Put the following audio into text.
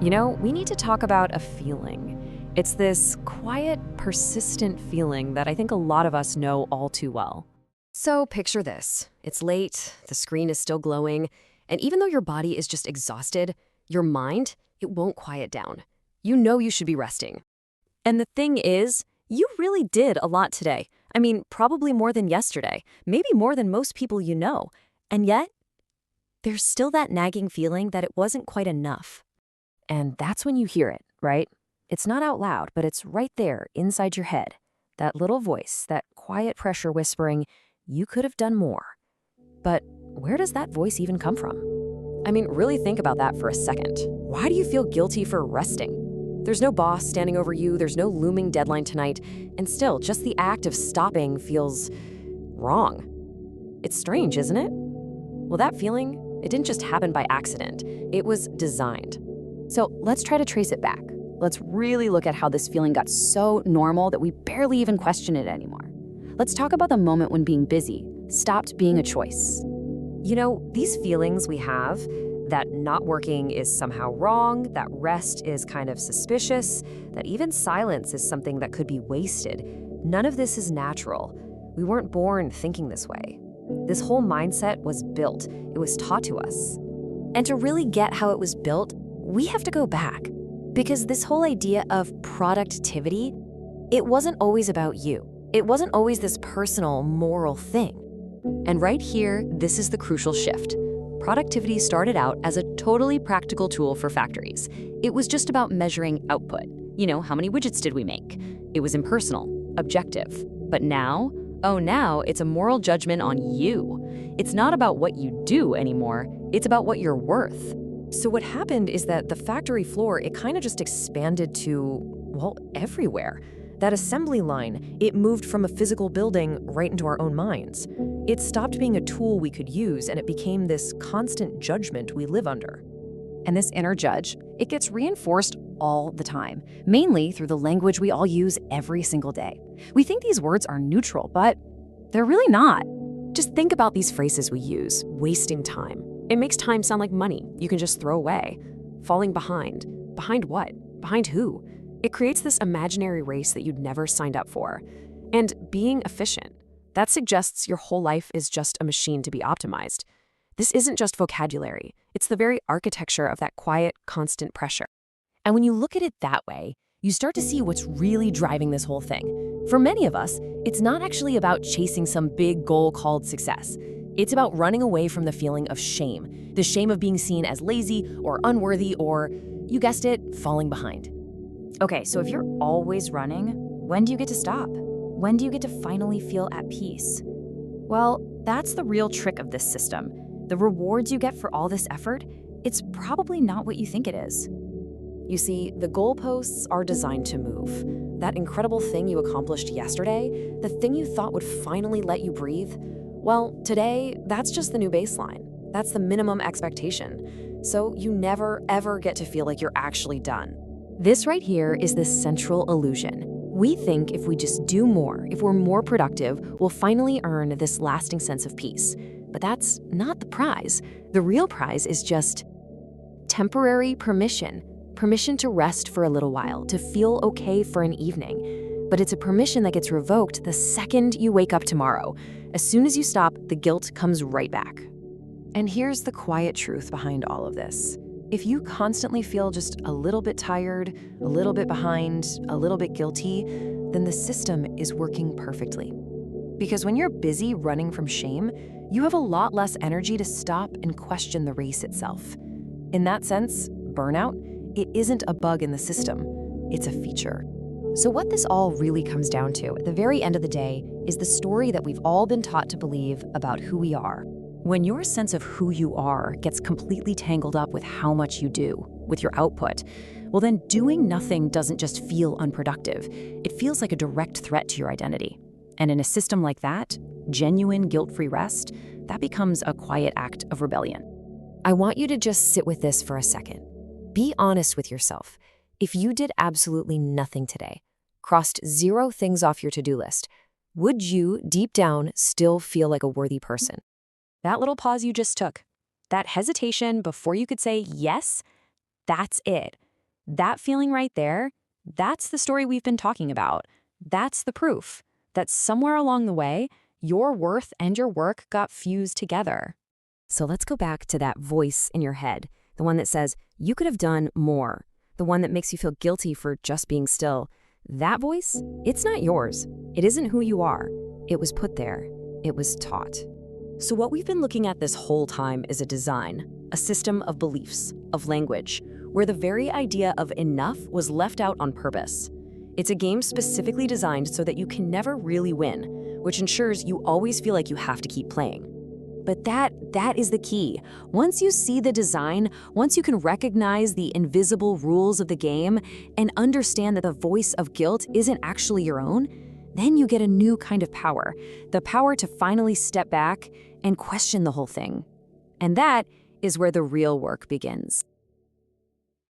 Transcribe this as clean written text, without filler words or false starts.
We need to talk about a feeling. It's this quiet, persistent feeling that I think a lot of us know all too well. So picture this. It's late, the screen is still glowing, and even though your body is just exhausted, your mind, it won't quiet down. You know you should be resting. And the thing is, you really did a lot today. I mean, probably more than yesterday, maybe more than most people you know. And yet, there's still that nagging feeling that it wasn't quite enough. And that's when you hear it, right? It's not out loud, but it's right there inside your head. That little voice, that quiet pressure whispering, you could have done more. But where does that voice even come from? I mean, really think about that for a second. Why do you feel guilty for resting? There's no boss standing over you, there's no looming deadline tonight, and still, just the act of stopping feels wrong. It's strange, isn't it? Well, that feeling, it didn't just happen by accident. It was designed. So let's try to trace it back. Let's really look at how this feeling got so normal that we barely even question it anymore. Let's talk about the moment when being busy stopped being a choice. These feelings we have, that not working is somehow wrong, that rest is kind of suspicious, that even silence is something that could be wasted, none of this is natural. We weren't born thinking this way. This whole mindset was built. It was taught to us. And to really get how it was built, we have to go back. Because this whole idea of productivity, it wasn't always about you. It wasn't always this personal, moral thing. And right here, this is the crucial shift. Productivity started out as a totally practical tool for factories. It was just about measuring output. How many widgets did we make? It was impersonal, objective. But now, now it's a moral judgment on you. It's not about what you do anymore. It's about what you're worth. So what happened is that the factory floor, it kind of just expanded to, everywhere. That assembly line, it moved from a physical building right into our own minds. It stopped being a tool we could use, and it became this constant judgment we live under. And this inner judge, it gets reinforced all the time, mainly through the language we all use every single day. We think these words are neutral, but they're really not. Just think about these phrases we use: wasting time. It makes time sound like money you can just throw away. Falling behind. Behind what? Behind who? It creates this imaginary race that you'd never signed up for. And being efficient. That suggests your whole life is just a machine to be optimized. This isn't just vocabulary. It's the very architecture of that quiet, constant pressure. And when you look at it that way, you start to see what's really driving this whole thing. For many of us, it's not actually about chasing some big goal called success. It's about running away from the feeling of shame, the shame of being seen as lazy or unworthy or, you guessed it, falling behind. Okay, so if you're always running, when do you get to stop? When do you get to finally feel at peace? Well, that's the real trick of this system. The rewards you get for all this effort, it's probably not what you think it is. You see, the goalposts are designed to move. That incredible thing you accomplished yesterday, the thing you thought would finally let you breathe, well, today, that's just the new baseline. That's the minimum expectation. So you never, ever get to feel like you're actually done. This right here is the central illusion. We think if we just do more, if we're more productive, we'll finally earn this lasting sense of peace. But that's not the prize. The real prize is just temporary permission. Permission to rest for a little while, to feel okay for an evening. But it's a permission that gets revoked the second you wake up tomorrow. As soon as you stop, the guilt comes right back. And here's the quiet truth behind all of this. If you constantly feel just a little bit tired, a little bit behind, a little bit guilty, then the system is working perfectly. Because when you're busy running from shame, you have a lot less energy to stop and question the race itself. In that sense, burnout, it isn't a bug in the system, it's a feature. So what this all really comes down to at the very end of the day is the story that we've all been taught to believe about who we are. When your sense of who you are gets completely tangled up with how much you do, with your output, well then doing nothing doesn't just feel unproductive. It feels like a direct threat to your identity. And in a system like that, genuine guilt-free rest, that becomes a quiet act of rebellion. I want you to just sit with this for a second. Be honest with yourself. If you did absolutely nothing today, crossed 0 things off your to-do list, would you, deep down, still feel like a worthy person? That little pause you just took, that hesitation before you could say yes, that's it. That feeling right there, that's the story we've been talking about. That's the proof that somewhere along the way, your worth and your work got fused together. So let's go back to that voice in your head, the one that says, you could have done more, the one that makes you feel guilty for just being still. That voice, it's not yours. It isn't who you are. It was put there. It was taught. So what we've been looking at this whole time is a design, a system of beliefs, of language, where the very idea of enough was left out on purpose. It's a game specifically designed so that you can never really win, which ensures you always feel like you have to keep playing. But that is the key. Once you see the design, once you can recognize the invisible rules of the game and understand that the voice of guilt isn't actually your own, then you get a new kind of power, the power to finally step back and question the whole thing. And that is where the real work begins.